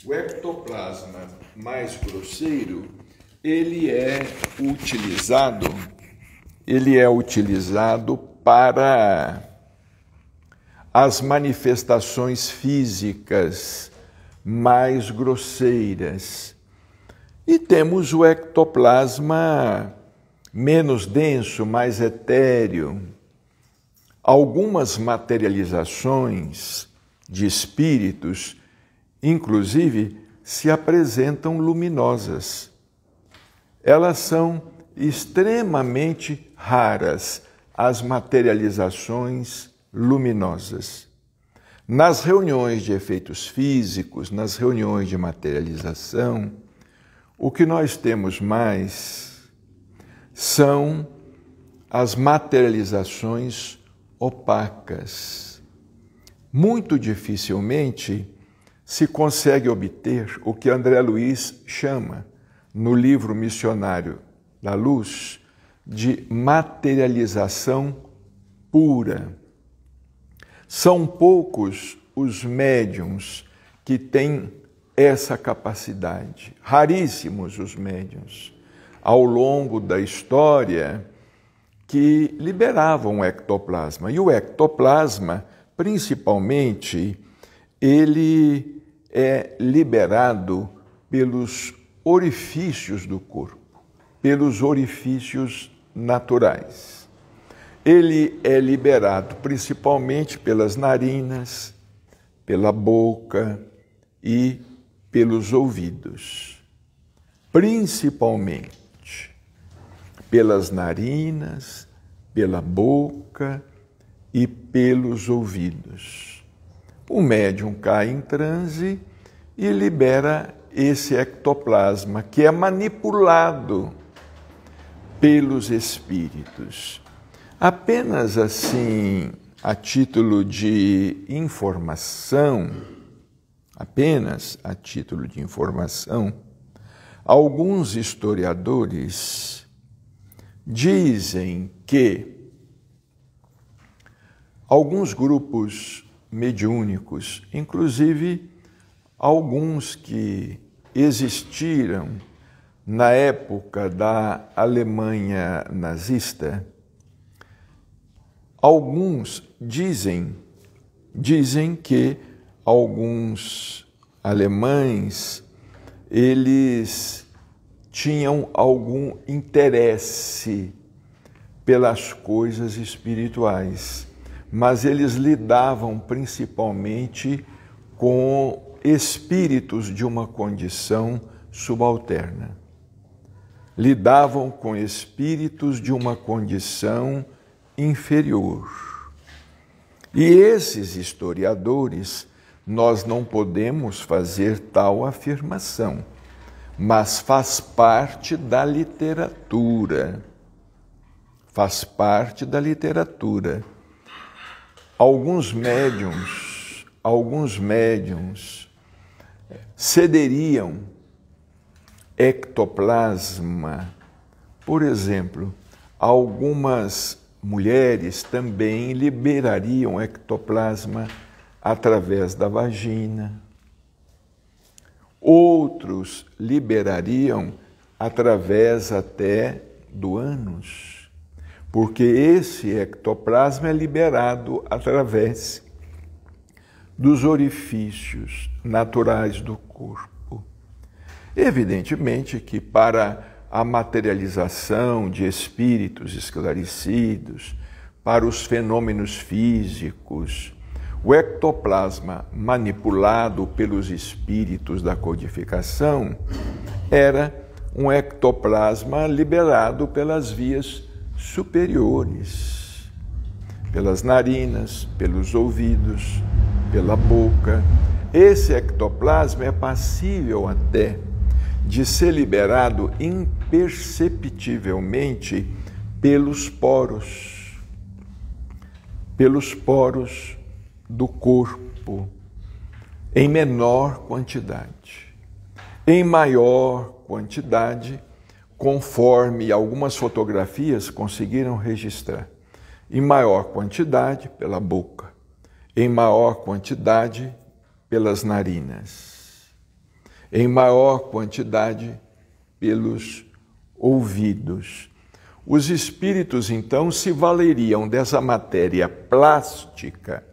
O ectoplasma mais grosseiro, ele é utilizado para as manifestações físicas mais grosseiras. E temos o ectoplasma menos denso, mais etéreo. Algumas materializações de espíritos, inclusive, se apresentam luminosas. Elas são extremamente raras, as materializações luminosas. Nas reuniões de efeitos físicos, nas reuniões de materialização, o que nós temos mais são as materializações opacas. Muito dificilmente se consegue obter o que André Luiz chama, no livro Missionário da Luz, de materialização pura. São poucos os médiuns que têm essa capacidade, raríssimos os médiuns, ao longo da história, que liberavam o ectoplasma. E o ectoplasma, principalmente, ele é liberado pelos orifícios do corpo, pelos orifícios naturais. Ele é liberado principalmente pelas narinas, pela boca e pelos ouvidos. Principalmente pelas narinas, pela boca e pelos ouvidos. O médium cai em transe e libera esse ectoplasma, que é manipulado pelos espíritos. Apenas assim, a título de informação, alguns historiadores dizem que alguns grupos mediúnicos, inclusive alguns que existiram na época da Alemanha nazista, alguns dizem que alguns alemães, eles tinham algum interesse pelas coisas espirituais, mas eles lidavam principalmente com espíritos de uma condição subalterna. Lidavam com espíritos de uma condição inferior. E esses historiadores, nós não podemos fazer tal afirmação, mas faz parte da literatura. Faz parte da literatura. Alguns médiuns cederiam ectoplasma. Por exemplo, algumas mulheres também liberariam ectoplasma através da vagina. Outros liberariam através até do ânus, porque esse ectoplasma é liberado através dos orifícios naturais do corpo. Evidentemente que para a materialização de espíritos esclarecidos, para os fenômenos físicos, o ectoplasma manipulado pelos espíritos da codificação era um ectoplasma liberado pelas vias superiores, pelas narinas, pelos ouvidos, pela boca. Esse ectoplasma é passível até de ser liberado imperceptivelmente pelos poros do corpo, em menor quantidade. Em maior quantidade, conforme algumas fotografias conseguiram registrar. Em maior quantidade, pela boca. Em maior quantidade, pelas narinas. em maior quantidade pelos ouvidos. Os espíritos, então, se valeriam dessa matéria plástica,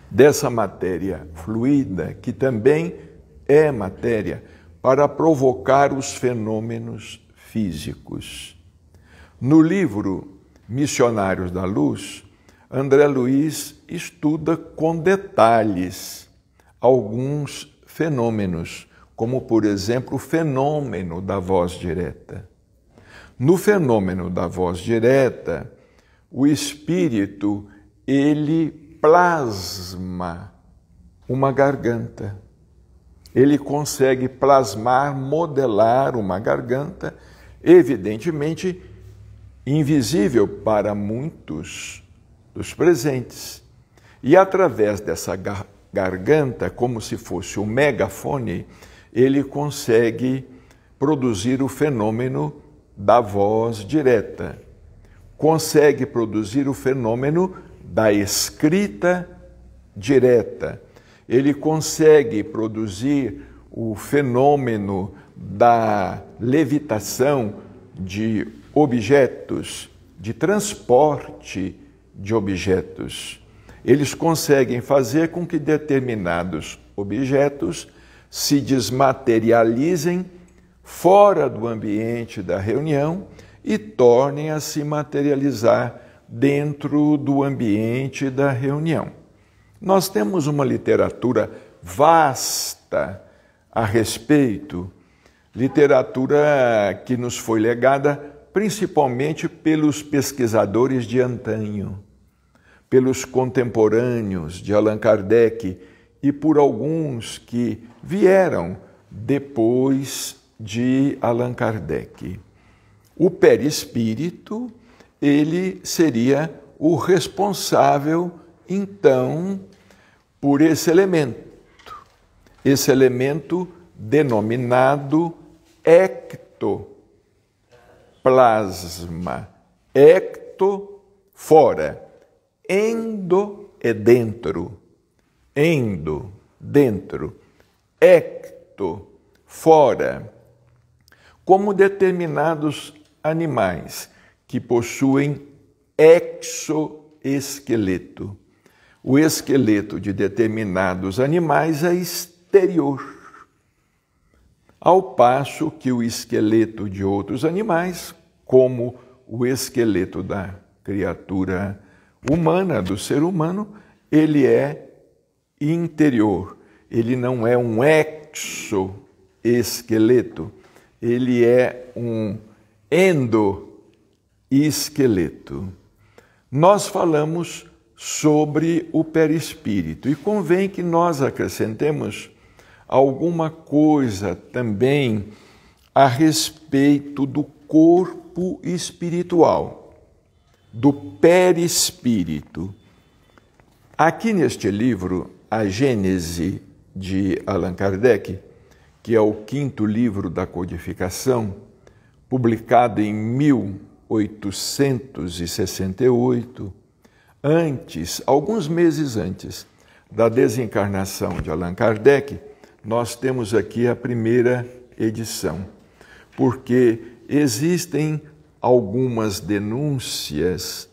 dessa matéria fluida, que também é matéria, para provocar os fenômenos físicos. No livro Missionários da Luz, André Luiz estuda com detalhes alguns fenômenos, como, por exemplo, o fenômeno da voz direta. No fenômeno da voz direta, o espírito, ele plasma uma garganta. Ele consegue plasmar, modelar uma garganta, evidentemente invisível para muitos dos presentes. E através dessa garganta, como se fosse um megafone, ele consegue produzir o fenômeno da voz direta, consegue produzir o fenômeno da escrita direta, ele consegue produzir o fenômeno da levitação de objetos, de transporte de objetos. Eles conseguem fazer com que determinados objetos se desmaterializem fora do ambiente da reunião e tornem a se materializar dentro do ambiente da reunião. Nós temos uma literatura vasta a respeito, literatura que nos foi legada principalmente pelos pesquisadores de antanho, pelos contemporâneos de Allan Kardec e por alguns que vieram depois de Allan Kardec. O perispírito, ele seria o responsável, então, por esse elemento denominado ectoplasma. Ecto, fora. Endo é dentro. Endo, dentro. Ecto, fora. Como determinados animais que possuem exoesqueleto. O esqueleto de determinados animais é exterior, ao passo que o esqueleto de outros animais, como o esqueleto da criatura humana, do ser humano, ele é interior. Ele não é um exoesqueleto, ele é um endoesqueleto. Nós falamos sobre o perispírito e convém que nós acrescentemos alguma coisa também a respeito do corpo espiritual, do perispírito. Aqui neste livro, A Gênese de Allan Kardec, que é o 5º livro da codificação, publicado em 1868, alguns meses antes da desencarnação de Allan Kardec, nós temos aqui a primeira edição, porque existem algumas denúncias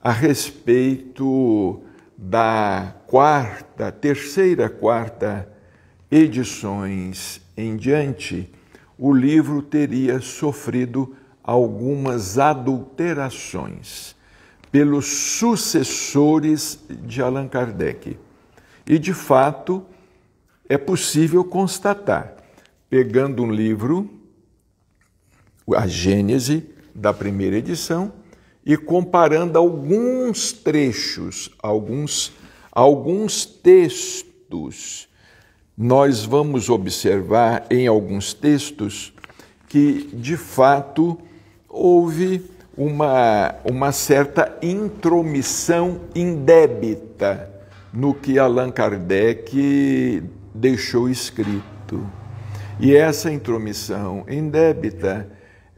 a respeito da terceira, quarta edições em diante. O livro teria sofrido algumas adulterações pelos sucessores de Allan Kardec. E, de fato, é possível constatar, pegando um livro, a Gênese da primeira edição, e comparando alguns trechos, alguns textos, nós vamos observar em alguns textos que, de fato, houve uma certa intromissão indébita no que Allan Kardec deixou escrito. E essa intromissão indébita,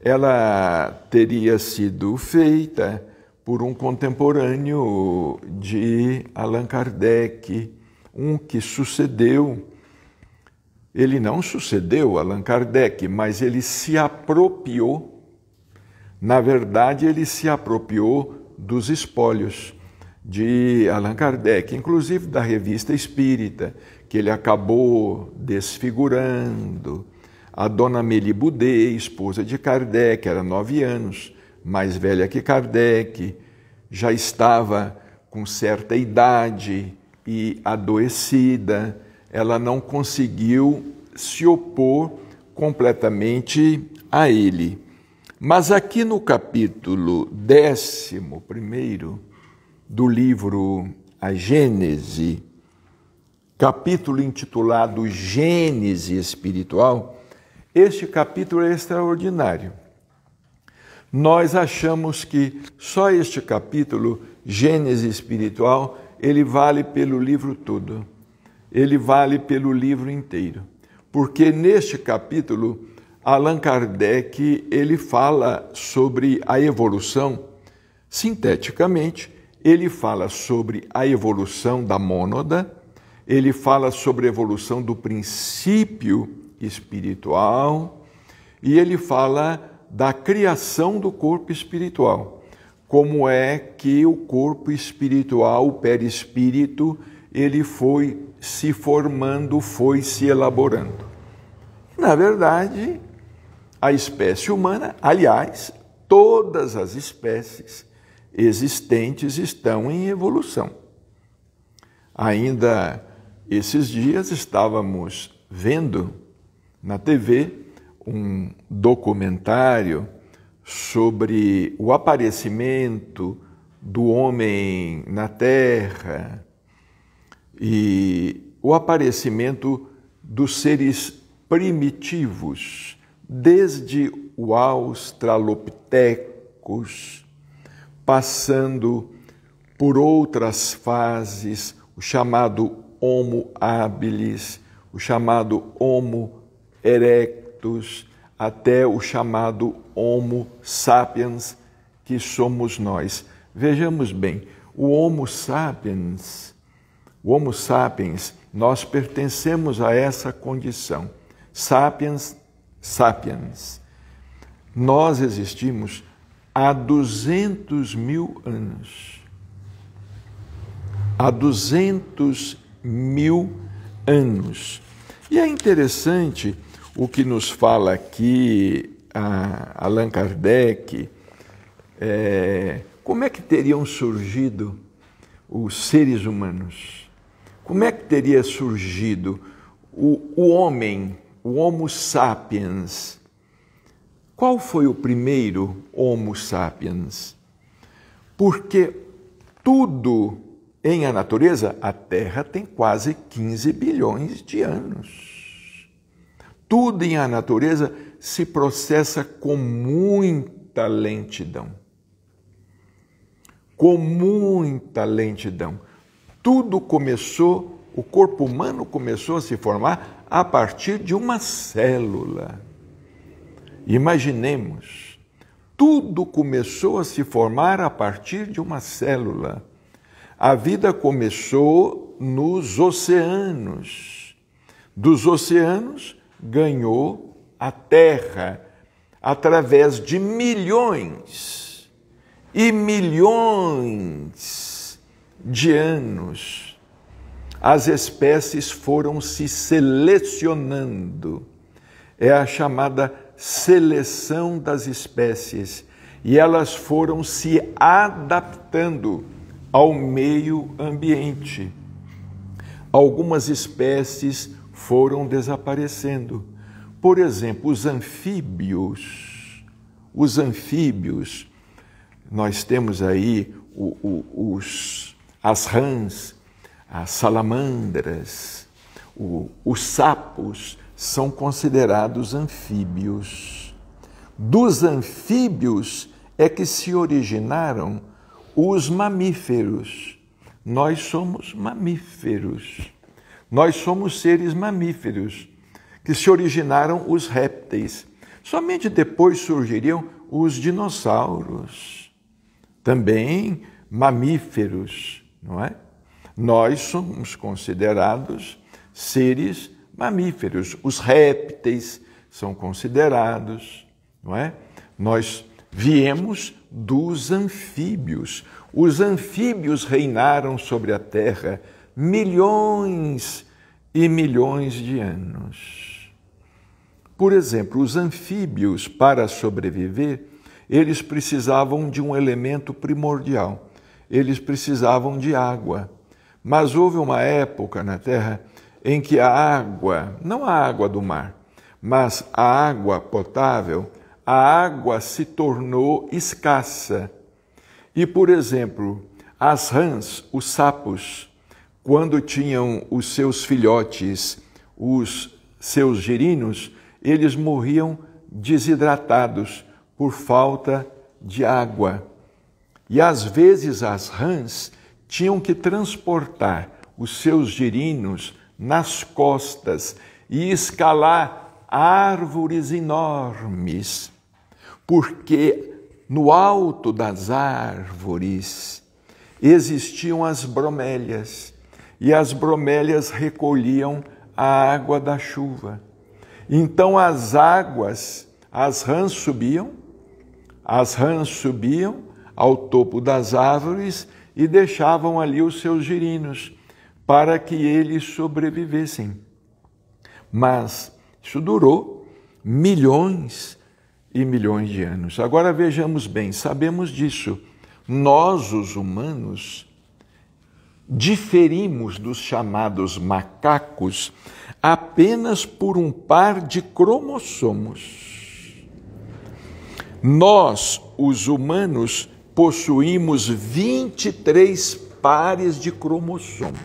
ela teria sido feita por um contemporâneo de Allan Kardec, um que sucedeu Ele não sucedeu Allan Kardec, mas ele se apropriou, na verdade, ele se apropriou dos espólios de Allan Kardec, inclusive da Revista Espírita, que ele acabou desfigurando. A dona Amélie Boudet, esposa de Kardec, era 9 anos, mais velha que Kardec, já estava com certa idade e adoecida. Ela não conseguiu se opor completamente a ele. Mas aqui no capítulo 11º do livro A Gênese, capítulo intitulado Gênese Espiritual, este capítulo é extraordinário. Nós achamos que só este capítulo, Gênese Espiritual, ele vale pelo livro todo. Ele vale pelo livro inteiro. Porque neste capítulo, Allan Kardec, ele fala sobre a evolução, sinteticamente, ele fala sobre a evolução da mônada, ele fala sobre a evolução do princípio espiritual e ele fala da criação do corpo espiritual. Como é que o corpo espiritual, o perispírito, ele foi se formando, foi se elaborando. Na verdade, a espécie humana, aliás, todas as espécies existentes estão em evolução. Ainda esses dias estávamos vendo na TV um documentário sobre o aparecimento do homem na Terra e o aparecimento dos seres primitivos, desde o Australopithecus, passando por outras fases, o chamado Homo habilis, o chamado Homo erectus, até o chamado Homo sapiens, que somos nós. Vejamos bem, o Homo sapiens, nós pertencemos a essa condição. Sapiens, sapiens. Nós existimos há 200.000 anos. Há 200.000 anos. E é interessante o que nos fala aqui Allan Kardec, como é que teriam surgido os seres humanos? Como é que teria surgido o homem, o Homo sapiens? Qual foi o primeiro Homo sapiens? Porque tudo em a natureza, a Terra tem quase 15 bilhões de anos. Tudo em a natureza se processa com muita lentidão. Com muita lentidão. Tudo começou, o corpo humano começou a se formar a partir de uma célula. Imaginemos, tudo começou a se formar a partir de uma célula. A vida começou nos oceanos. Dos oceanos ganhou a Terra através de milhões e milhões de anos. As espécies foram se selecionando. É a chamada seleção das espécies. E elas foram se adaptando ao meio ambiente. Algumas espécies foram desaparecendo. Por exemplo, os anfíbios. Os anfíbios, nós temos aí as rãs, as salamandras, os sapos são considerados anfíbios. Dos anfíbios é que se originaram os mamíferos. Nós somos mamíferos. Nós somos seres mamíferos, que se originaram os répteis. Somente depois surgiriam os dinossauros, também mamíferos, não é? Nós somos considerados seres mamíferos. Os répteis são considerados, não é? Nós viemos dos anfíbios. Os anfíbios reinaram sobre a terra milhões e milhões de anos. Por exemplo, os anfíbios, para sobreviver, eles precisavam de um elemento primordial. Eles precisavam de água. Mas houve uma época na Terra em que a água, não a água do mar, mas a água potável, a água se tornou escassa. E, por exemplo, as rãs, os sapos, quando tinham os seus filhotes, os seus girinos, eles morriam desidratados por falta de água. E às vezes as rãs tinham que transportar os seus girinos nas costas e escalar árvores enormes, porque no alto das árvores existiam as bromélias, e as bromélias recolhiam a água da chuva. Então as rãs subiam ao topo das árvores e deixavam ali os seus girinos para que eles sobrevivessem. Mas isso durou milhões e milhões de anos. Agora vejamos bem, sabemos disso. Nós, os humanos, diferimos dos chamados macacos apenas por um par de cromossomos. Nós, os humanos, possuímos 23 pares de cromossomos.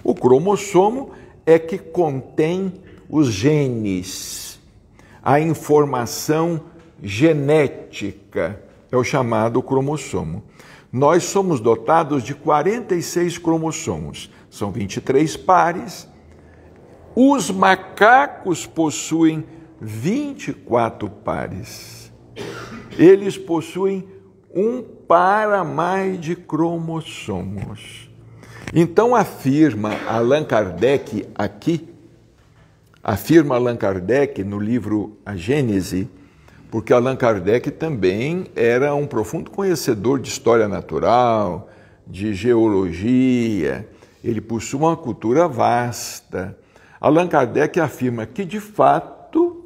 O cromossomo é que contém os genes, a informação genética, é o chamado cromossomo. Nós somos dotados de 46 cromossomos, são 23 pares. Os macacos possuem 24 pares. Eles possuem um par a mais de cromossomos. Então afirma Allan Kardec no livro A Gênese, porque Allan Kardec também era um profundo conhecedor de história natural, de geologia, ele possui uma cultura vasta. Allan Kardec afirma que, de fato,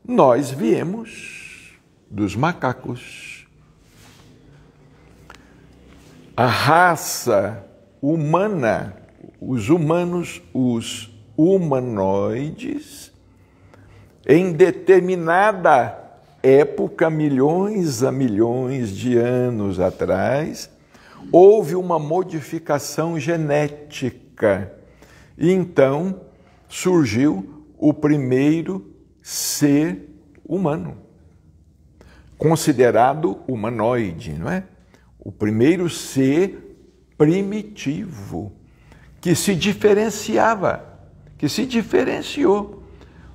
nós viemos dos macacos. A raça humana, os humanos, os humanoides, em determinada época, milhões a milhões de anos atrás, houve uma modificação genética. E então surgiu o primeiro ser humano, considerado humanoide, não é? O primeiro ser primitivo, que se diferenciou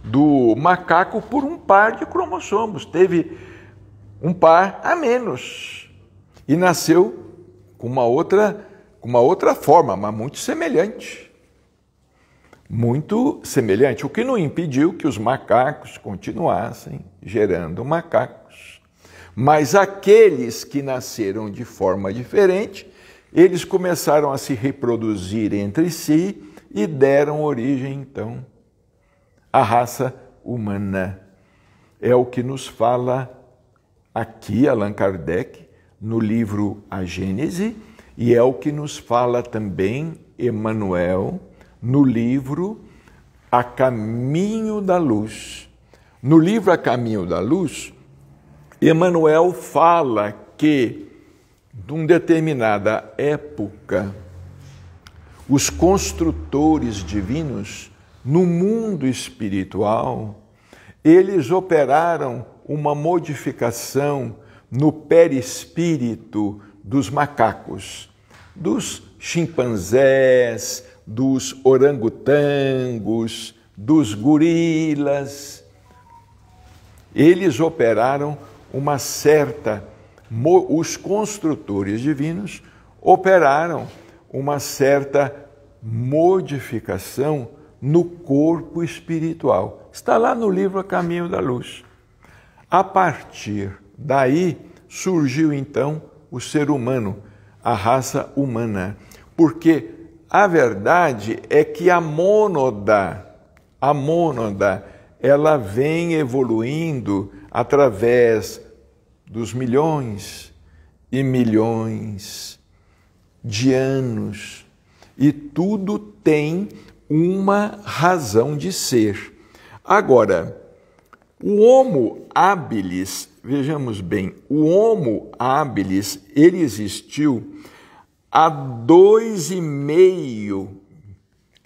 do macaco por um par de cromossomos, teve um par a menos e nasceu com uma outra forma, mas muito semelhante, o que não impediu que os macacos continuassem gerando macacos. Mas aqueles que nasceram de forma diferente, eles começaram a se reproduzir entre si e deram origem, então, à raça humana. É o que nos fala aqui Allan Kardec no livro A Gênese, e é o que nos fala também Emmanuel no livro A Caminho da Luz. No livro A Caminho da Luz, Emmanuel fala que, de uma determinada época, os construtores divinos no mundo espiritual, eles operaram uma modificação no perispírito dos macacos, dos chimpanzés, dos orangotangos, dos gorilas. Eles operaram os construtores divinos operaram uma certa modificação no corpo espiritual. Está lá no livro A Caminho da Luz. A partir daí surgiu então o ser humano, a raça humana, porque a verdade é que a mônada, ela vem evoluindo através dos milhões e milhões de anos, e tudo tem uma razão de ser. Agora, o Homo habilis, vejamos bem, o Homo habilis, ele existiu há 2,5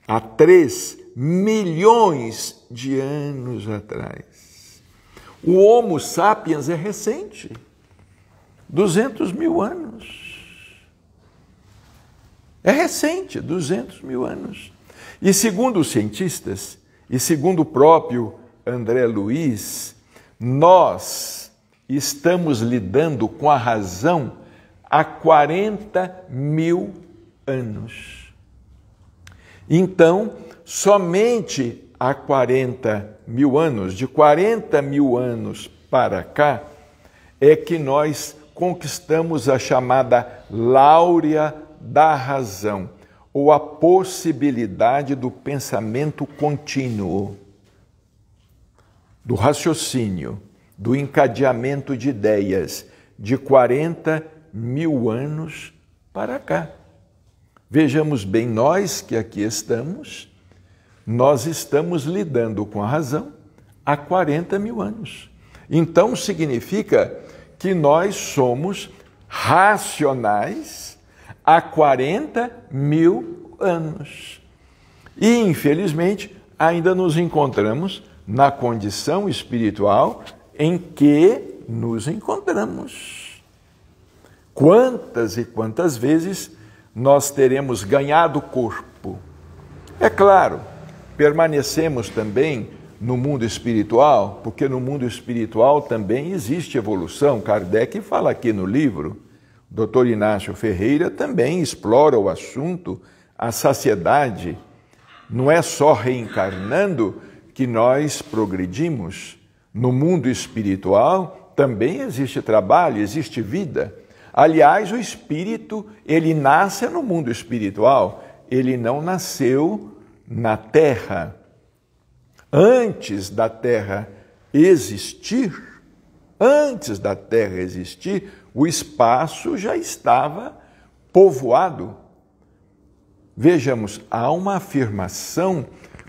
a 3 milhões de anos atrás. O Homo sapiens é recente, 200 mil anos. É recente, 200 mil anos. E segundo os cientistas, e segundo o próprio André Luiz, nós estamos lidando com a razão há 40 mil anos. Então, somente há 40 mil anos, de 40 mil anos para cá, é que nós conquistamos a chamada láurea da razão, ou a possibilidade do pensamento contínuo, do raciocínio, do encadeamento de ideias, de 40 mil anos para cá. Vejamos bem, nós que aqui estamos, nós estamos lidando com a razão há 40 mil anos. Então significa que nós somos racionais há 40 mil anos. E, infelizmente, ainda nos encontramos na condição espiritual em que nos encontramos. Quantas e quantas vezes nós teremos ganhado corpo? É claro, permanecemos também no mundo espiritual, porque no mundo espiritual também existe evolução. Kardec fala aqui no livro, Dr. Inácio Ferreira também explora o assunto, a saciedade. Não é só reencarnando que nós progredimos. No mundo espiritual também existe trabalho, existe vida. Aliás, o espírito, ele nasce no mundo espiritual, ele não nasceu na Terra. Antes da Terra existir, o espaço já estava povoado. Vejamos, há uma afirmação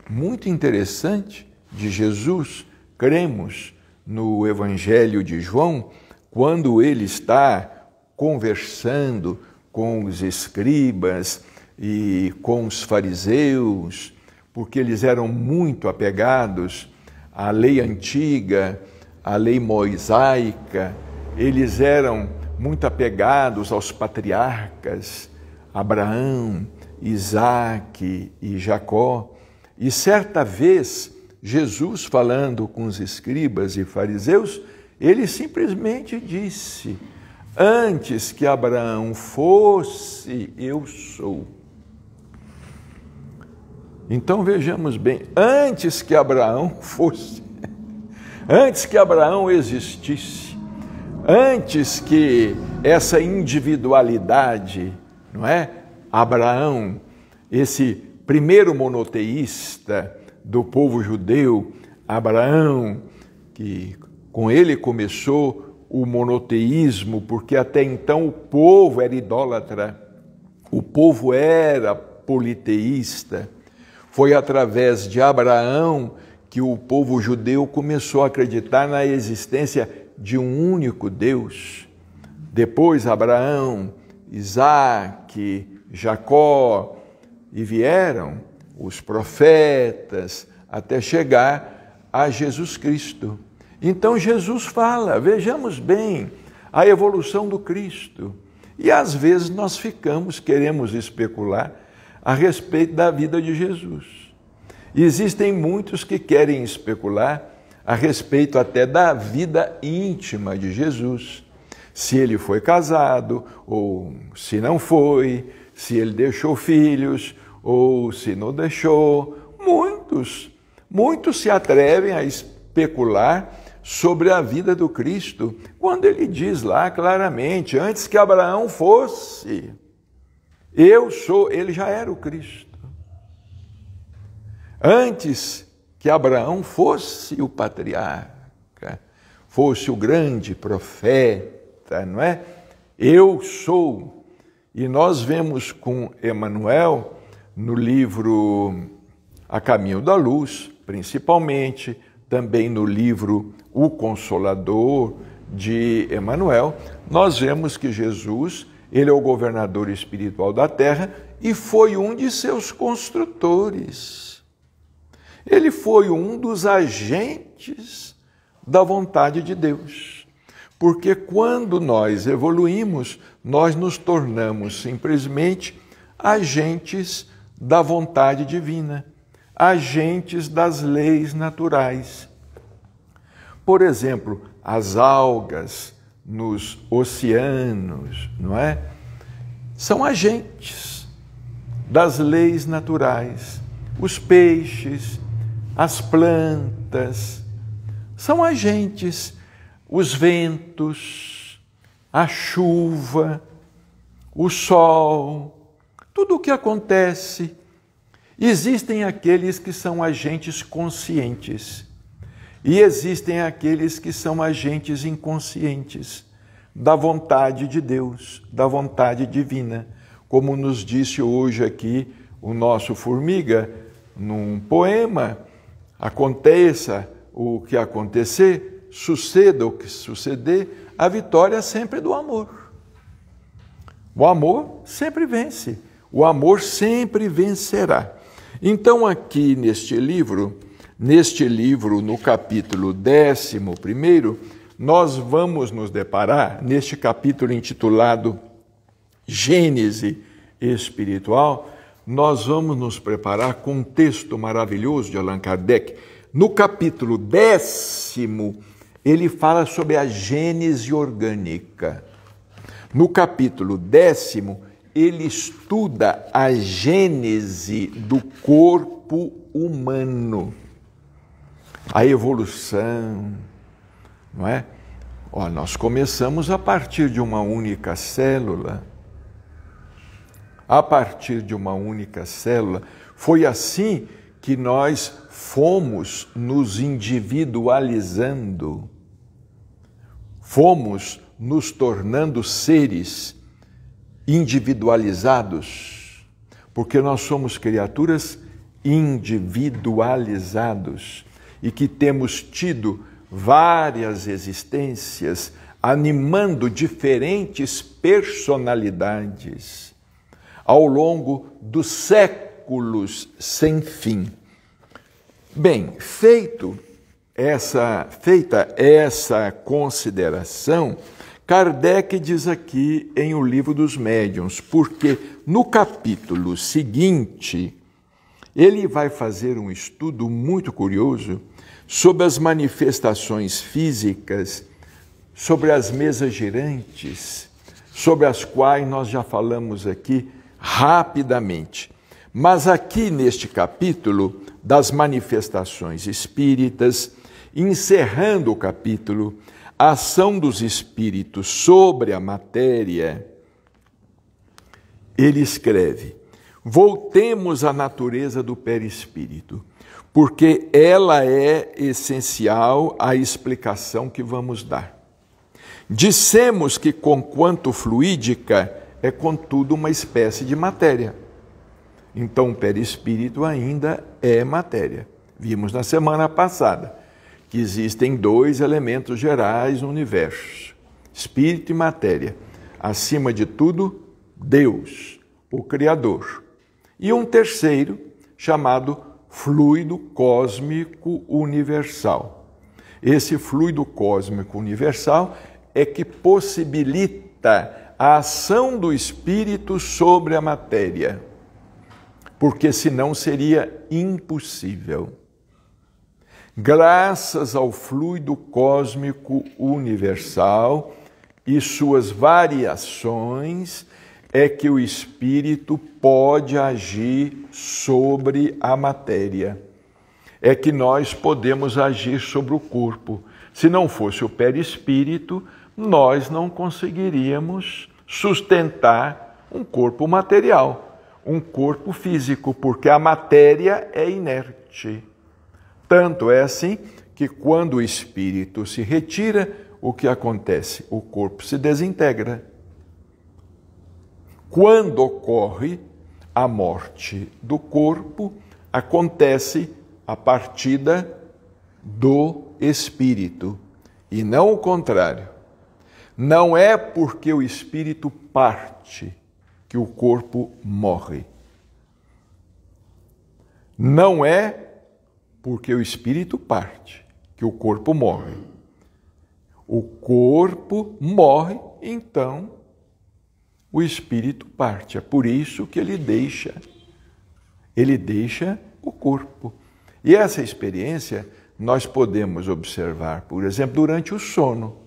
muito interessante de Jesus, cremos no Evangelho de João, quando ele está conversando com os escribas e com os fariseus, porque eles eram muito apegados à lei antiga, à lei mosaica, eles eram muito apegados aos patriarcas, Abraão, Isaque e Jacó. E certa vez, Jesus, falando com os escribas e fariseus, ele simplesmente disse: antes que Abraão fosse, eu sou. Então vejamos bem, antes que Abraão fosse, antes que Abraão existisse, antes que essa individualidade, não é? Abraão, esse primeiro monoteísta do povo judeu, Abraão, que com ele começou o monoteísmo, porque até então o povo era idólatra, o povo era politeísta. Foi através de Abraão que o povo judeu começou a acreditar na existência de um único Deus. Depois Abraão, Isaque, Jacó, e vieram os profetas até chegar a Jesus Cristo. Então Jesus fala, vejamos bem, a evolução do Cristo. E às vezes nós queremos especular a respeito da vida de Jesus. Existem muitos que querem especular a respeito até da vida íntima de Jesus. Se ele foi casado, ou se não foi, se ele deixou filhos, ou se não deixou, Muitos se atrevem a especular sobre a vida do Cristo, quando ele diz lá claramente, antes que Abraão fosse, eu sou, ele já era o Cristo. Antes que Abraão fosse o patriarca, fosse o grande profeta, não é? Eu sou. E nós vemos com Emmanuel, no livro A Caminho da Luz, principalmente, também no livro O Consolador, de Emmanuel, nós vemos que Jesus, ele é o governador espiritual da terra e foi um de seus construtores. Ele foi um dos agentes da vontade de Deus. Porque quando nós evoluímos, nós nos tornamos simplesmente agentes da vontade divina, agentes das leis naturais. Por exemplo, as algas nos oceanos, não é? São agentes das leis naturais. Os peixes, as plantas, são agentes. Os ventos, a chuva, o sol, tudo o que acontece. Existem aqueles que são agentes conscientes e existem aqueles que são agentes inconscientes da vontade de Deus, da vontade divina. Como nos disse hoje aqui o nosso Formiga, num poema, aconteça o que acontecer, suceda o que suceder, a vitória é sempre do amor. O amor sempre vence, o amor sempre vencerá. Então aqui neste livro, no capítulo 11º, nós vamos nos deparar, neste capítulo intitulado Gênese Espiritual, nós vamos nos preparar com um texto maravilhoso de Allan Kardec. No capítulo 10º, ele fala sobre a gênese orgânica. No capítulo 10º, ele estuda a gênese do corpo humano, a evolução, não é? Nós começamos a partir de uma única célula. A partir de uma única célula. Foi assim que nós fomos nos individualizando. Fomos nos tornando seres individualizados, porque nós somos criaturas individualizados e que temos tido várias existências animando diferentes personalidades ao longo dos séculos sem fim. Bem, feita essa consideração, Kardec diz aqui em O Livro dos Médiuns, porque no capítulo seguinte, ele vai fazer um estudo muito curioso sobre as manifestações físicas, sobre as mesas girantes, sobre as quais nós já falamos aqui rapidamente. Mas aqui neste capítulo das manifestações espíritas, encerrando o capítulo, a ação dos espíritos sobre a matéria, ele escreve: voltemos à natureza do perispírito, porque ela é essencial à explicação que vamos dar. Dissemos que, conquanto fluídica, é contudo uma espécie de matéria. Então, o perispírito ainda é matéria. Vimos na semana passada que existem dois elementos gerais no universo, espírito e matéria. Acima de tudo, Deus, o Criador. E um terceiro, chamado fluido cósmico universal. Esse fluido cósmico universal é que possibilita a ação do espírito sobre a matéria, porque senão seria impossível. Graças ao fluido cósmico universal e suas variações, é que o espírito pode agir sobre a matéria. É que nós podemos agir sobre o corpo. Se não fosse o perispírito, nós não conseguiríamos sustentar um corpo material, um corpo físico, porque a matéria é inerte. Tanto é assim que quando o espírito se retira, o que acontece? O corpo se desintegra. Quando ocorre a morte do corpo, acontece a partida do espírito, e não o contrário. Não é porque o espírito parte que o corpo morre. Não é porque o espírito parte que o corpo morre. O corpo morre, então o espírito parte. É por isso que ele deixa o corpo. E essa experiência nós podemos observar, por exemplo, durante o sono.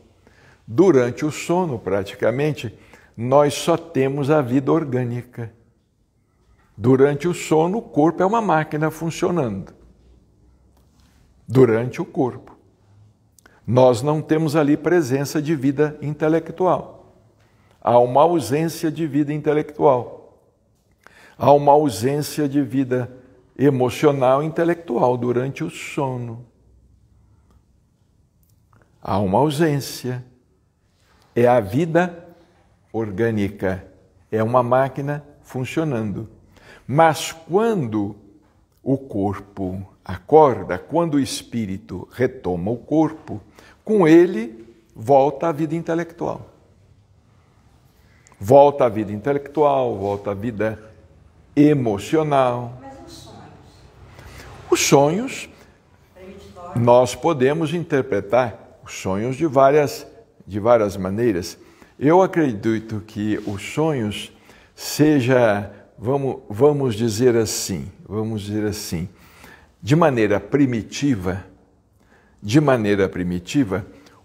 Durante o sono, praticamente, nós só temos a vida orgânica. Durante o sono, o corpo é uma máquina funcionando. Durante o corpo. Nós não temos ali presença de vida intelectual. Há uma ausência de vida intelectual. Há uma ausência de vida emocional e intelectual durante o sono. Há uma ausência. É a vida orgânica. É uma máquina funcionando. Mas quando o corpo acorda, quando o espírito retoma o corpo, com ele volta a vida intelectual. Volta a vida intelectual, volta a vida emocional. Mas os sonhos? Os sonhos, nós podemos interpretar os sonhos de várias maneiras. Eu acredito que os sonhos seja, vamos dizer assim, de maneira primitiva,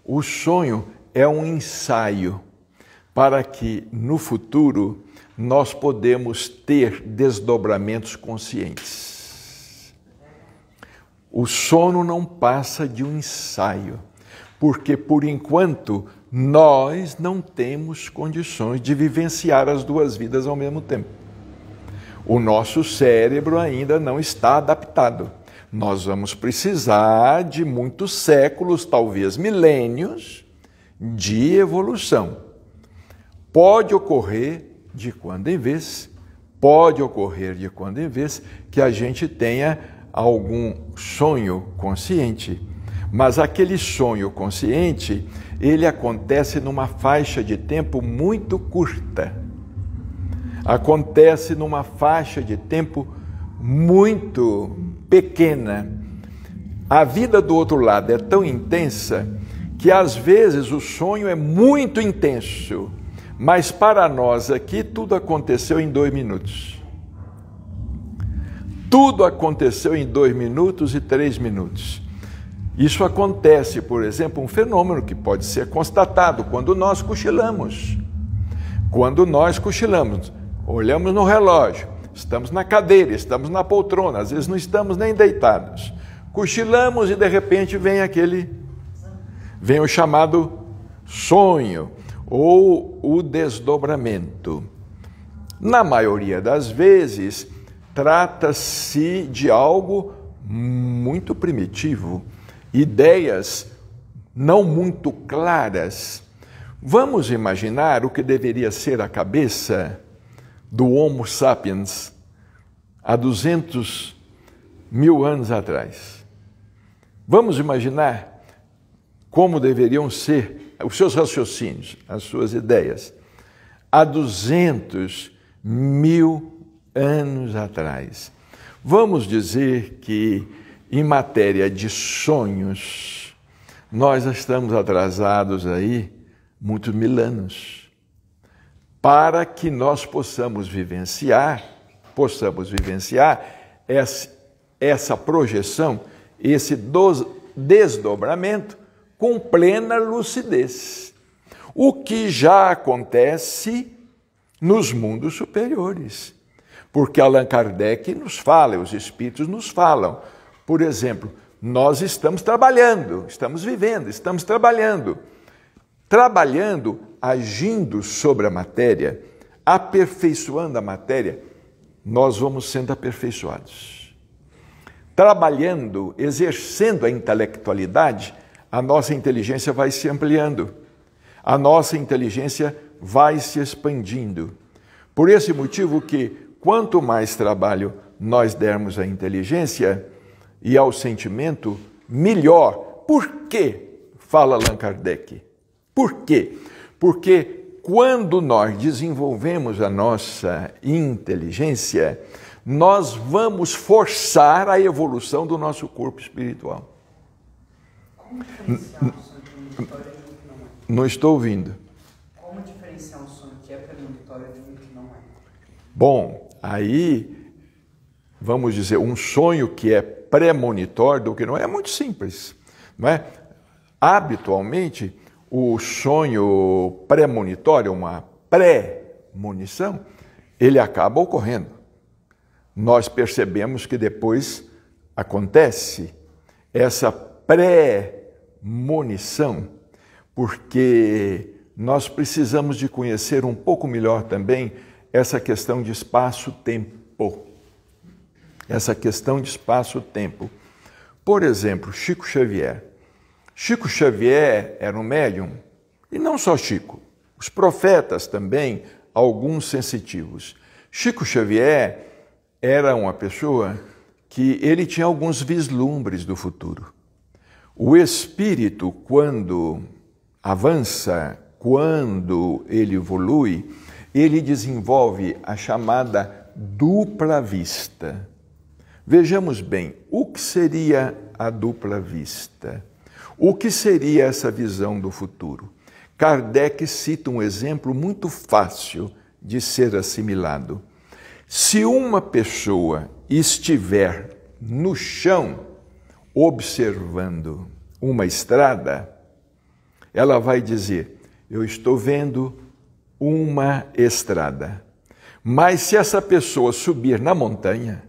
o sonho é um ensaio para que no futuro nós podemos ter desdobramentos conscientes. O sono não passa de um ensaio, porque por enquanto nós não temos condições de vivenciar as duas vidas ao mesmo tempo. O nosso cérebro ainda não está adaptado. Nós vamos precisar de muitos séculos, talvez milênios, de evolução. Pode ocorrer de quando em vez, que a gente tenha algum sonho consciente. Mas aquele sonho consciente, ele acontece numa faixa de tempo muito curta. Acontece numa faixa de tempo muito pequena. A vida do outro lado é tão intensa que às vezes o sonho é muito intenso, mas para nós aqui tudo aconteceu em 2 minutos. Tudo aconteceu em 2 minutos e 3 minutos. Isso acontece, por exemplo, um fenômeno que pode ser constatado quando nós cochilamos. Quando nós cochilamos, olhamos no relógio, estamos na cadeira, estamos na poltrona, às vezes não estamos nem deitados. Cochilamos e de repente vem o chamado sonho ou o desdobramento. Na maioria das vezes, trata-se de algo muito primitivo, ideias não muito claras. Vamos imaginar o que deveria ser a cabeça do Homo sapiens há 200.000 anos atrás. Vamos imaginar como deveriam ser os seus raciocínios, as suas ideias, há 200.000 anos atrás. Vamos dizer que, em matéria de sonhos, nós estamos atrasados aí muitos 1000 anos, para que nós possamos vivenciar essa projeção, esse desdobramento com plena lucidez. O que já acontece nos mundos superiores. Porque Allan Kardec nos fala, os espíritos nos falam. Por exemplo, nós estamos trabalhando, estamos vivendo, estamos trabalhando. Trabalhando, agindo sobre a matéria, aperfeiçoando a matéria, nós vamos sendo aperfeiçoados. Trabalhando, exercendo a intelectualidade, a nossa inteligência vai se ampliando, a nossa inteligência vai se expandindo. Por esse motivo que, quanto mais trabalho nós dermos à inteligência e ao sentimento, melhor. Por quê? Fala Allan Kardec. Por quê? Porque quando nós desenvolvemos a nossa inteligência, nós vamos forçar a evolução do nosso corpo espiritual. Como diferenciar um sonho premonitório de um que não é? Não estou ouvindo. Como diferenciar um sonho que é premonitório de um que não é? Bom, aí, vamos dizer, um sonho que é premonitório do que não é muito simples, não é? Habitualmente, o sonho premonitório, uma premonição, ele acaba ocorrendo. Nós percebemos que depois acontece essa premonição, porque nós precisamos de conhecer um pouco melhor também essa questão de espaço-tempo. Essa questão de espaço-tempo. Por exemplo, Chico Xavier. Chico Xavier era um médium, e não só Chico, os profetas também, alguns sensitivos. Chico Xavier era uma pessoa que ele tinha alguns vislumbres do futuro. O espírito, quando avança, quando ele evolui, ele desenvolve a chamada dupla vista. Vejamos bem, o que seria a dupla vista? O que seria essa visão do futuro? Kardec cita um exemplo muito fácil de ser assimilado. Se uma pessoa estiver no chão observando uma estrada, ela vai dizer: eu estou vendo uma estrada. Mas se essa pessoa subir na montanha,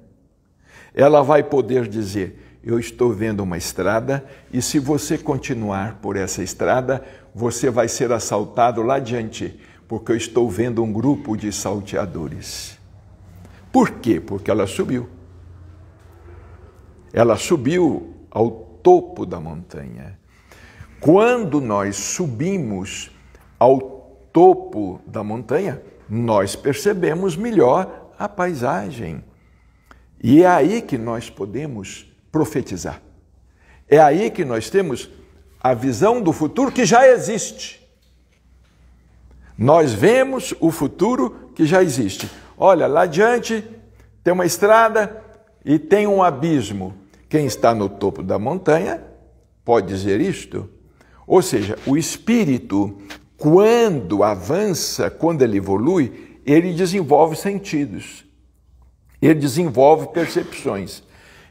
ela vai poder dizer: eu estou vendo uma estrada, e se você continuar por essa estrada, você vai ser assaltado lá adiante, porque eu estou vendo um grupo de salteadores. Por quê? Porque ela subiu. Ela subiu ao topo da montanha. Quando nós subimos ao topo da montanha, nós percebemos melhor a paisagem. E é aí que nós podemos profetizar. É aí que nós temos a visão do futuro que já existe. Nós vemos o futuro que já existe. Olha, lá adiante tem uma estrada e tem um abismo. Quem está no topo da montanha pode dizer isto. Ou seja, o espírito, quando avança, quando ele evolui, ele desenvolve sentidos. Ele desenvolve percepções.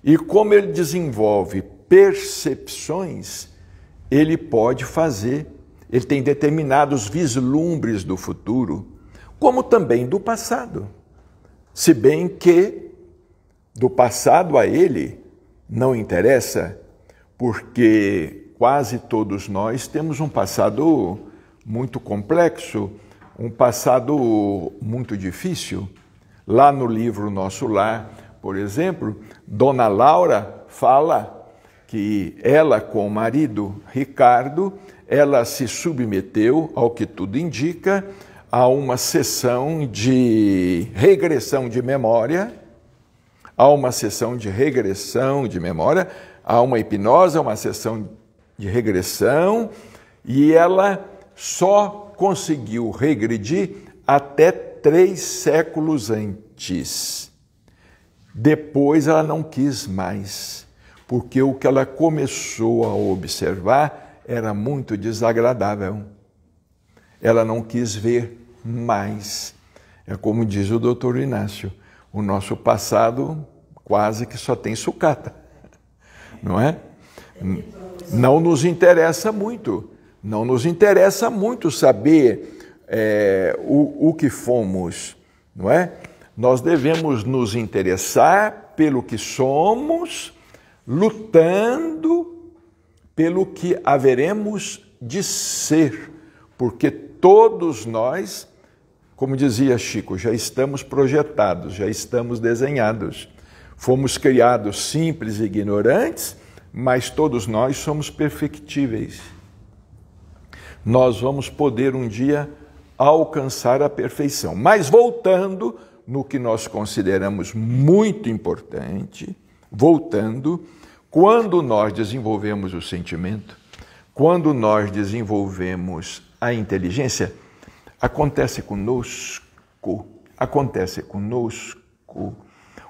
E como ele desenvolve percepções, ele pode fazer, ele tem determinados vislumbres do futuro, como também do passado. Se bem que do passado a ele não interessa, porque quase todos nós temos um passado muito complexo, um passado muito difícil. Lá no livro Nosso Lar, por exemplo, Dona Laura fala que ela, com o marido Ricardo, ela se submeteu, ao que tudo indica, a uma sessão de regressão de memória, a uma sessão de regressão de memória, a uma hipnose, a uma sessão de regressão, e ela só conseguiu regredir até 3 séculos antes. Depois ela não quis mais, porque o que ela começou a observar era muito desagradável. Ela não quis ver mais. É como diz o doutor Inácio, o nosso passado quase que só tem sucata, não é? Não nos interessa muito, não nos interessa muito saber o que fomos, não é? Nós devemos nos interessar pelo que somos, lutando pelo que haveremos de ser, porque todos nós, como dizia Chico, já estamos projetados, já estamos desenhados. Fomos criados simples e ignorantes, mas todos nós somos perfectíveis. Nós vamos poder um dia alcançar a perfeição. Mas voltando no que nós consideramos muito importante, quando nós desenvolvemos o sentimento, quando nós desenvolvemos a inteligência, acontece conosco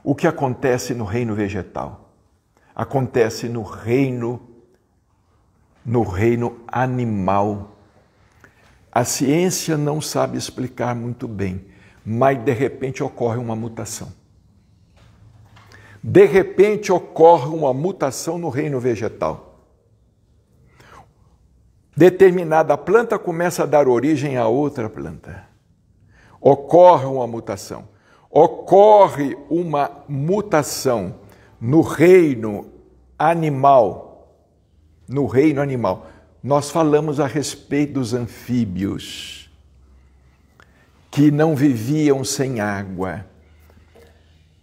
o que acontece no reino vegetal, acontece no reino animal. A ciência não sabe explicar muito bem, mas de repente ocorre uma mutação. De repente ocorre uma mutação no reino vegetal. Determinada planta começa a dar origem a outra planta. Ocorre uma mutação. Ocorre uma mutação no reino animal. No reino animal. Nós falamos a respeito dos anfíbios, que não viviam sem água.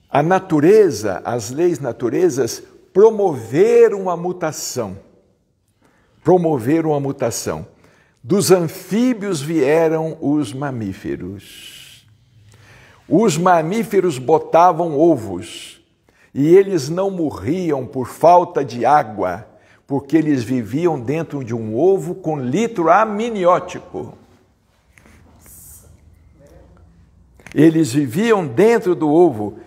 A natureza, as leis naturezas, promoveram a mutação. Dos anfíbios vieram os mamíferos. Os mamíferos botavam ovos e eles não morriam por falta de água, porque eles viviam dentro de um ovo com litro amniótico. Eles viviam dentro do ovo.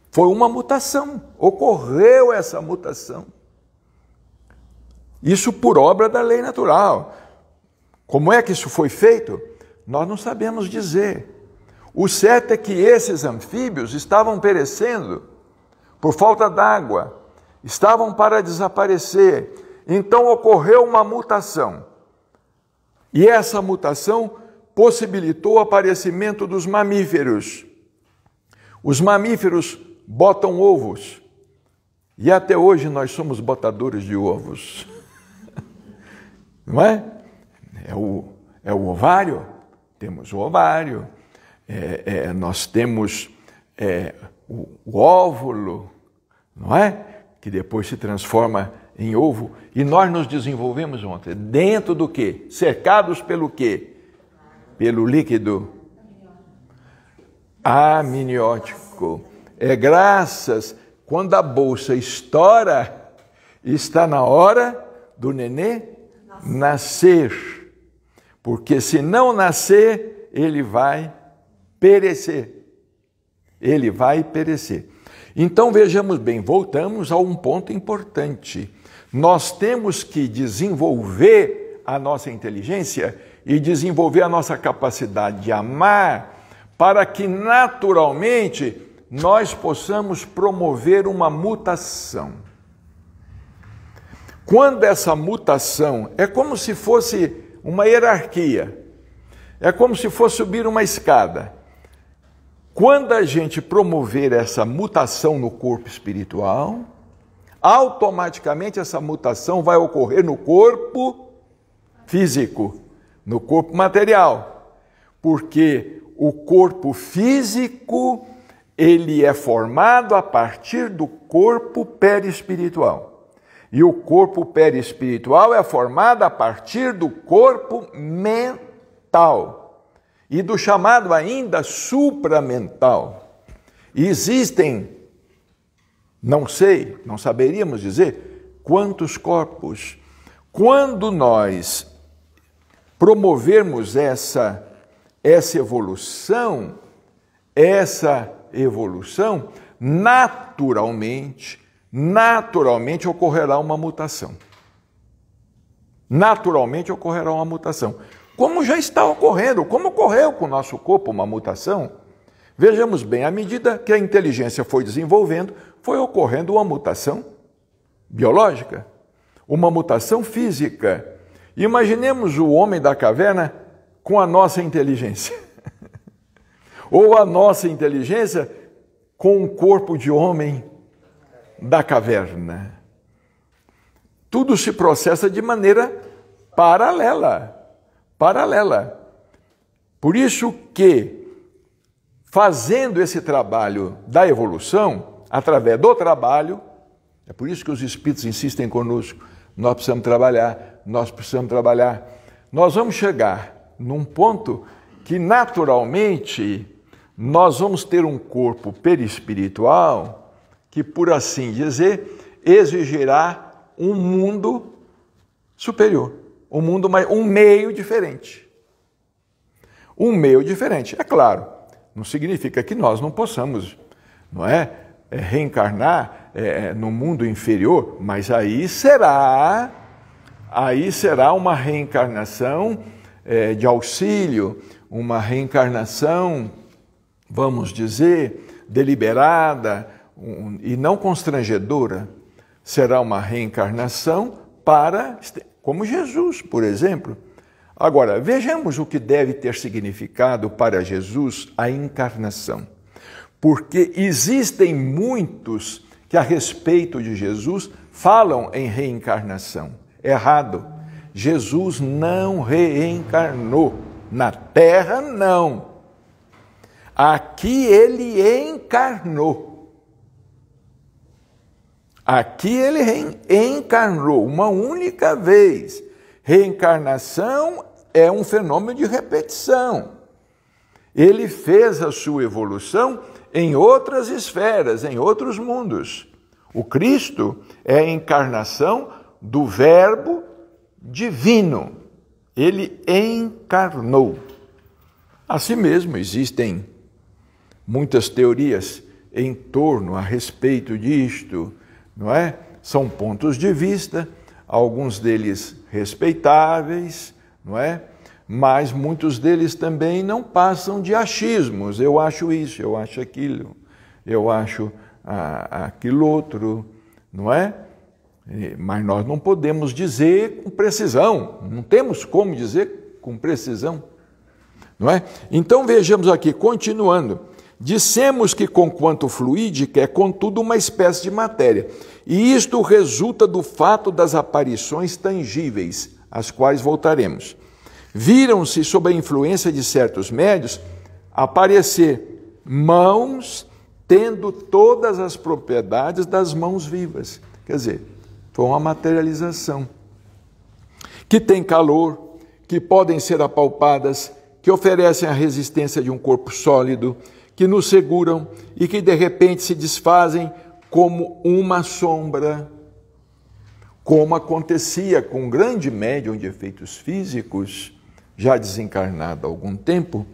Foi uma mutação, ocorreu essa mutação. Isso por obra da lei natural. Como é que isso foi feito? Nós não sabemos dizer. O certo é que esses anfíbios estavam perecendo por falta d'água, estavam para desaparecer. Então ocorreu uma mutação. E essa mutação possibilitou o aparecimento dos mamíferos. Os mamíferos botam ovos. E até hoje nós somos botadores de ovos. Não é? É o ovário. Temos o ovário. Nós temos o óvulo, não é? Que depois se transforma em ovo. E nós nos desenvolvemos ontem. Dentro do quê? Cercados pelo quê? Pelo líquido amniótico. É graças, quando a bolsa estoura, está na hora do nenê nascer. Porque se não nascer, ele vai perecer. Ele vai perecer. Então vejamos bem, voltamos a um ponto importante. Nós temos que desenvolver a nossa inteligência e desenvolver a nossa capacidade de amar para que naturalmente nós possamos promover uma mutação. Quando essa mutação é como se fosse uma hierarquia, é como se fosse subir uma escada. Quando a gente promover essa mutação no corpo espiritual, automaticamente essa mutação vai ocorrer no corpo físico, no corpo material, porque o corpo físico ele é formado a partir do corpo perispiritual. E o corpo perispiritual é formado a partir do corpo mental e do chamado ainda supramental. E existem, não saberíamos dizer quantos corpos. Quando nós promovermos essa evolução, naturalmente ocorrerá uma mutação. Naturalmente ocorrerá uma mutação. Como já está ocorrendo, como ocorreu com o nosso corpo uma mutação. Vejamos bem, à medida que a inteligência foi desenvolvendo, foi ocorrendo uma mutação biológica, uma mutação física. Imaginemos o homem da caverna com a nossa inteligência. Ou a nossa inteligência com o corpo de homem da caverna. Tudo se processa de maneira paralela. Por isso que, fazendo esse trabalho da evolução, através do trabalho, é por isso que os espíritos insistem conosco, nós precisamos trabalhar, nós vamos chegar num ponto que naturalmente nós vamos ter um corpo perispiritual que, por assim dizer, exigirá um mundo superior, um meio diferente. Um meio diferente. É claro, não significa que nós não possamos, reencarnar no mundo inferior, mas aí será uma reencarnação de auxílio, uma reencarnação, vamos dizer, deliberada e não constrangedora. Será uma reencarnação como Jesus, por exemplo. Agora, vejamos o que deve ter significado para Jesus a encarnação. Porque existem muitos que a respeito de Jesus falam em reencarnação. Errado. Jesus não reencarnou. Na Terra, não. Aqui ele encarnou. Aqui ele reencarnou uma única vez. Reencarnação é um fenômeno de repetição. Ele fez a sua evolução em outras esferas, em outros mundos. O Cristo é a encarnação do Verbo divino. Ele encarnou. Assim mesmo, existem muitas teorias em torno a respeito disto, não é? São pontos de vista, alguns deles respeitáveis, não é? Mas muitos deles também não passam de achismos. Eu acho isso, eu acho aquilo, eu acho aquilo outro, não é? Mas nós não podemos dizer com precisão, não temos como dizer com precisão, não é? Então vejamos aqui, continuando. Dissemos que conquanto fluídica é contudo uma espécie de matéria, e isto resulta do fato das aparições tangíveis, às quais voltaremos. Viram-se, sob a influência de certos médios, aparecer mãos tendo todas as propriedades das mãos vivas. Quer dizer, foi uma materialização. Que tem calor, que podem ser apalpadas, que oferecem a resistência de um corpo sólido, que nos seguram e que de repente se desfazem como uma sombra, como acontecia com um grande médium de efeitos físicos, já desencarnado há algum tempo,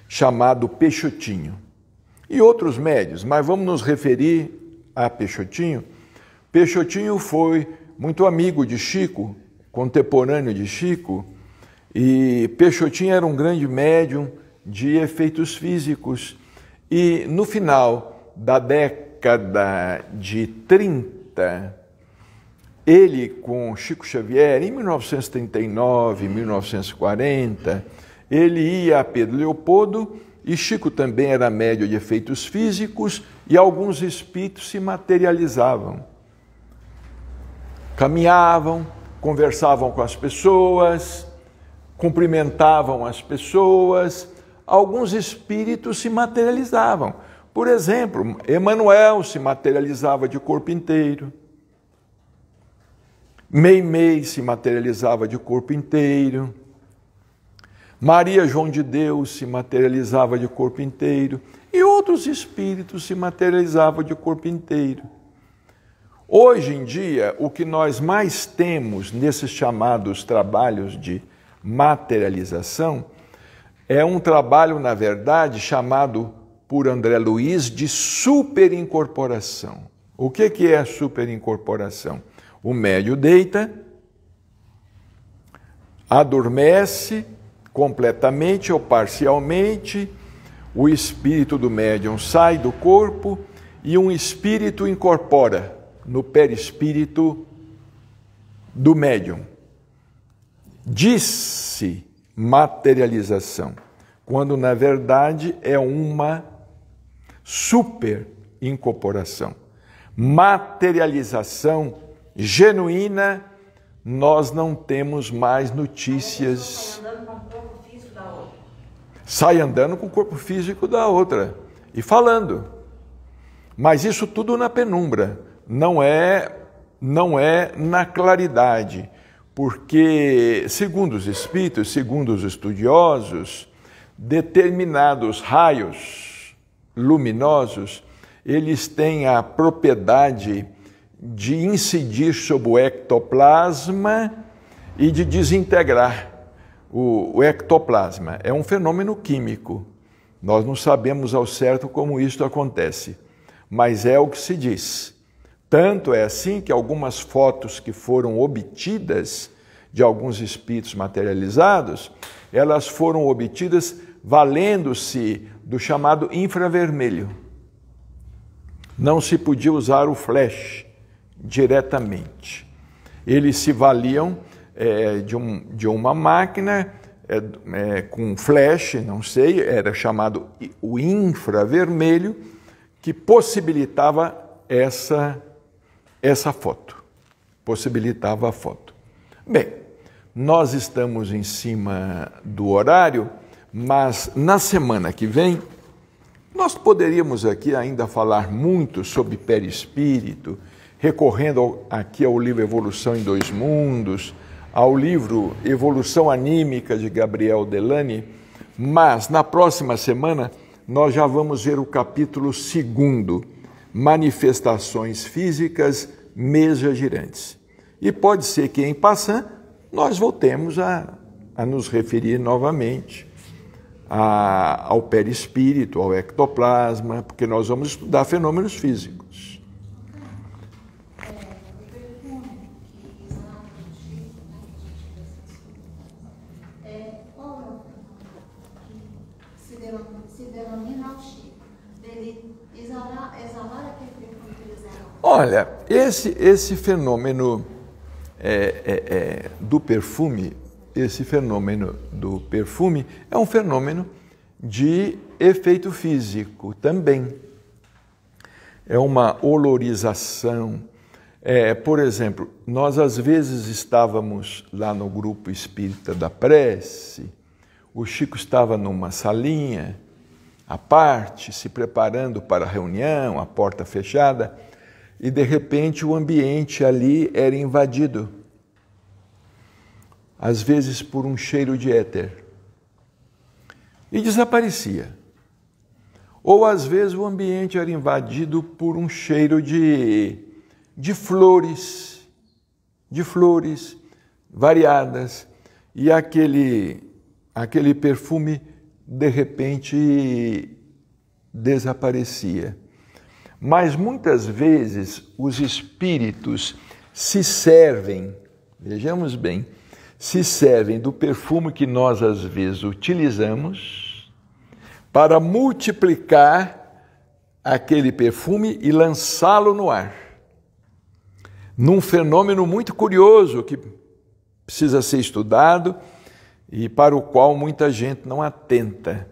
chamado Peixotinho. E outros médios, mas vamos nos referir a Peixotinho. Peixotinho foi muito amigo de Chico, contemporâneo de Chico, e Peixotinho era um grande médium de efeitos físicos. E no final da década de 30, ele com Chico Xavier, em 1939, 1940, ele ia a Pedro Leopoldo e Chico também era médium de efeitos físicos e alguns espíritos se materializavam. Caminhavam, conversavam com as pessoas, cumprimentavam as pessoas. Alguns espíritos se materializavam. Por exemplo, Emmanuel se materializava de corpo inteiro. Meimei se materializava de corpo inteiro. Maria João de Deus se materializava de corpo inteiro. E outros espíritos se materializavam de corpo inteiro. Hoje em dia, o que nós mais temos nesses chamados trabalhos de materialização é um trabalho, na verdade, chamado por André Luiz de superincorporação. O que é a superincorporação? O médium deita, adormece completamente ou parcialmente, o espírito do médium sai do corpo e um espírito incorpora no perispírito do médium. Diz-se materialização, quando na verdade é uma super incorporação. Materialização genuína, nós não temos mais notícias. Sai andando com o corpo físico da outra. Sai andando com o corpo físico da outra e falando. Mas isso tudo na penumbra, não é na claridade, porque, segundo os espíritos, segundo os estudiosos, determinados raios luminosos, eles têm a propriedade de incidir sobre o ectoplasma e de desintegrar o ectoplasma. É um fenômeno químico. Nós não sabemos ao certo como isto acontece, mas é o que se diz. Tanto é assim que algumas fotos que foram obtidas de alguns espíritos materializados, elas foram obtidas valendo-se do chamado infravermelho. Não se podia usar o flash diretamente. Eles se valiam de uma máquina com flash, não sei, era chamado o infravermelho, que possibilitava essa foto. Possibilitava a foto. Bem, nós estamos em cima do horário, mas na semana que vem nós poderíamos aqui ainda falar muito sobre perispírito, recorrendo aqui ao livro Evolução em Dois Mundos, ao livro Evolução Anímica de Gabriel Delany, mas na próxima semana nós já vamos ver o capítulo 2, Manifestações Físicas Mesjagirantes. E pode ser que em passant nós voltemos a nos referir novamente ao perispírito, ao ectoplasma, porque nós vamos estudar fenômenos físicos. Olha, esse fenômeno do perfume, é um fenômeno de efeito físico também. É uma olorização. Por exemplo, nós às vezes estávamos lá no grupo espírita da prece, o Chico estava numa salinha à parte, se preparando para a reunião, a porta fechada, e de repente o ambiente ali era invadido, às vezes por um cheiro de éter, e desaparecia. Ou às vezes o ambiente era invadido por um cheiro de flores variadas, e aquele perfume de repente desaparecia. Mas muitas vezes os espíritos se servem, vejamos bem, se servem do perfume que nós às vezes utilizamos para multiplicar aquele perfume e lançá-lo no ar. Num fenômeno muito curioso que precisa ser estudado e para o qual muita gente não atenta.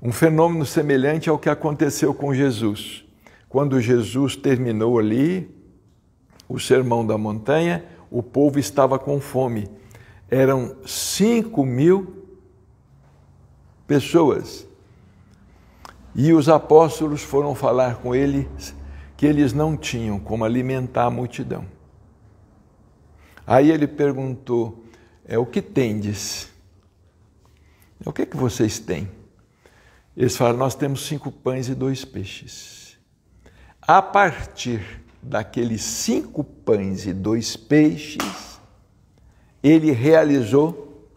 Um fenômeno semelhante ao que aconteceu com Jesus. Quando Jesus terminou ali o Sermão da Montanha, o povo estava com fome. Eram 5.000 pessoas. E os apóstolos foram falar com ele que eles não tinham como alimentar a multidão. Aí ele perguntou, o que tendes? O que vocês têm? Eles falaram, nós temos 5 pães e 2 peixes. A partir daqueles 5 pães e 2 peixes, ele realizou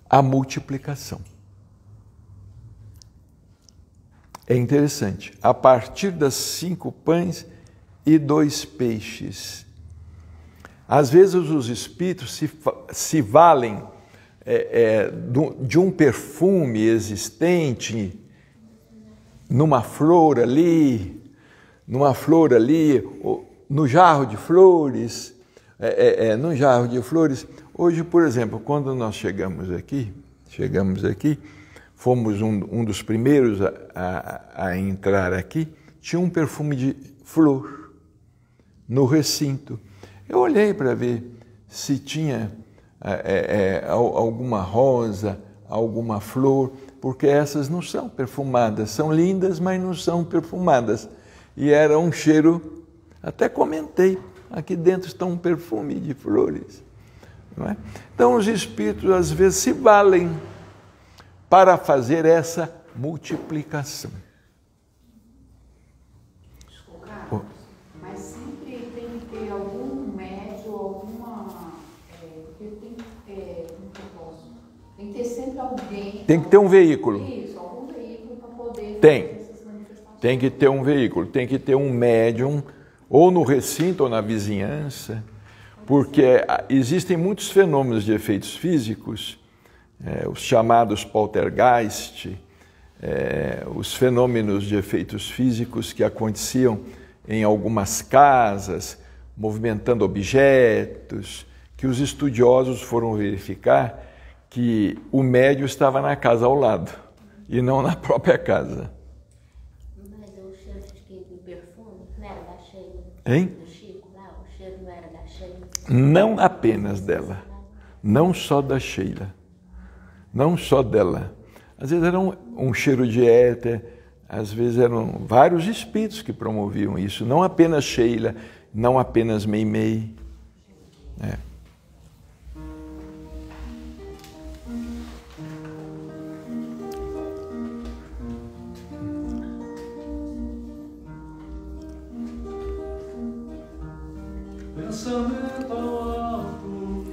a multiplicação. É interessante, a partir das 5 pães e 2 peixes. Às vezes os espíritos se valem de um perfume existente numa flor ali, no jarro de flores, Hoje, por exemplo, quando nós chegamos aqui, fomos um dos primeiros a entrar aqui, tinha um perfume de flor no recinto. Eu olhei para ver se tinha alguma rosa, alguma flor, porque essas não são perfumadas, são lindas, mas não são perfumadas. E era um cheiro, até comentei, aqui dentro está um perfume de flores. Não é? Então os espíritos às vezes se valem para fazer essa multiplicação. Carlos, mas sempre tem que ter algum médio, porque tem que ter sempre alguém. Tem que ter um veículo. Isso, algum veículo para poder fazer essas manifestações. Tem que ter um veículo, tem que ter um médium, ou no recinto ou na vizinhança, porque existem muitos fenômenos de efeitos físicos, os chamados poltergeist, os fenômenos de efeitos físicos que aconteciam em algumas casas, movimentando objetos, que os estudiosos foram verificar que o médium estava na casa ao lado e não na própria casa. Mas o cheiro do perfume não era da Sheila? Hein? Do Chico lá, o cheiro não era da Sheila? Não apenas dela, não só da Sheila, não só dela. Às vezes era um cheiro de éter, às vezes eram vários espíritos que promoviam isso, não apenas Sheila, não apenas Meimei. Pensamento alto,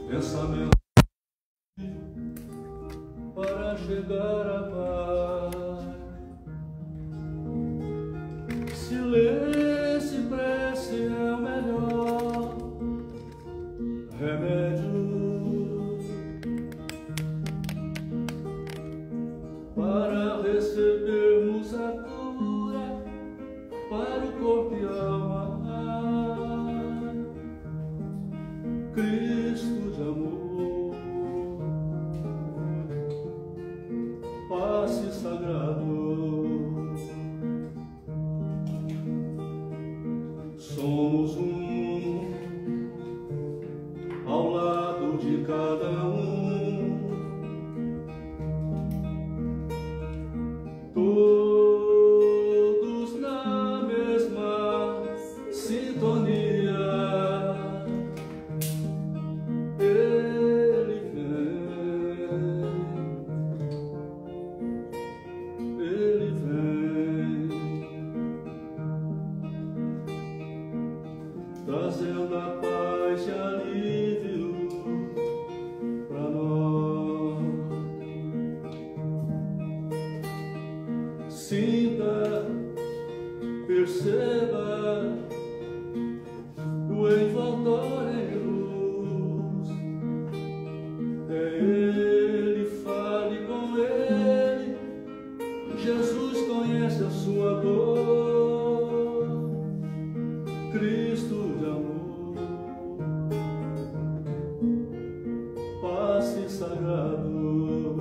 pensamento para chegar à paz. Silêncio e prece é o melhor remédio para recebermos a cura para o corpo e a alma. Cristo de amor, passe sagrado, somos um ao lado de cada um, todos na mesma sintonia. Trazendo a paz e alívio para nós. Sinta, perceba o envoltório em luz. É Ele, fale com Ele. Jesus conhece a sua dor. Cristo de amor, passe sagrado,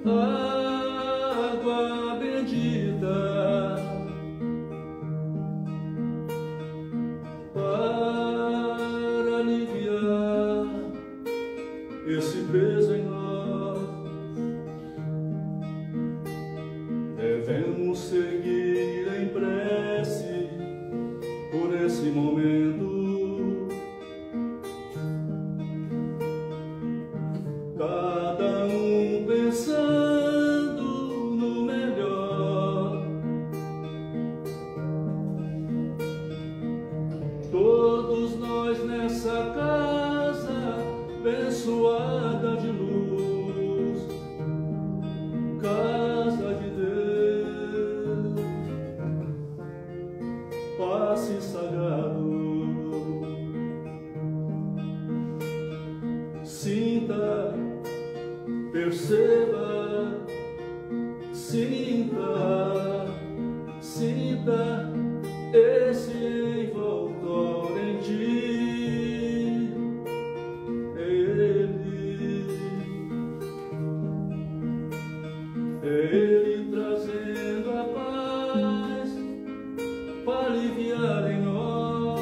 água bendita para aliviar esse peso em nós. Devemos seguir em prece por esse momento, cada um pensando no melhor, todos nós nessa casa abençoada de luz, casa de Deus, passe sagrado. Sinta, perceba, sinta, sinta, esse envoltório em ti, Ele trazendo a paz para aliviar em nós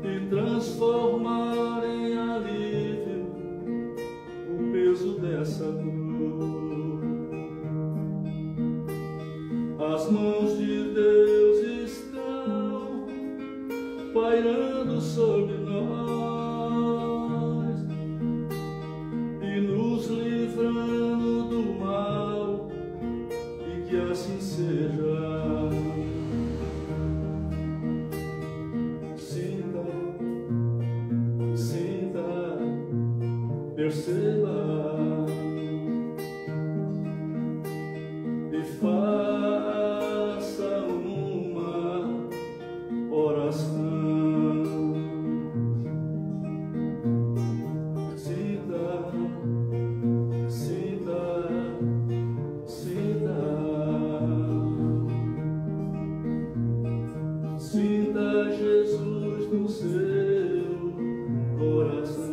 e transformar em alívio o peso dessa dor. As mãos de Deus estão pairando sobre nós e nos livrando do mal, e que assim seja. Sinta, sinta, perceba e faça uma oração. Sinta, sinta, sinta, sinta Jesus no seu coração.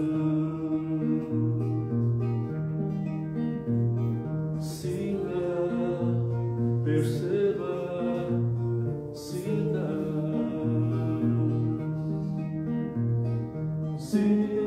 Perceba, sinta, sinta.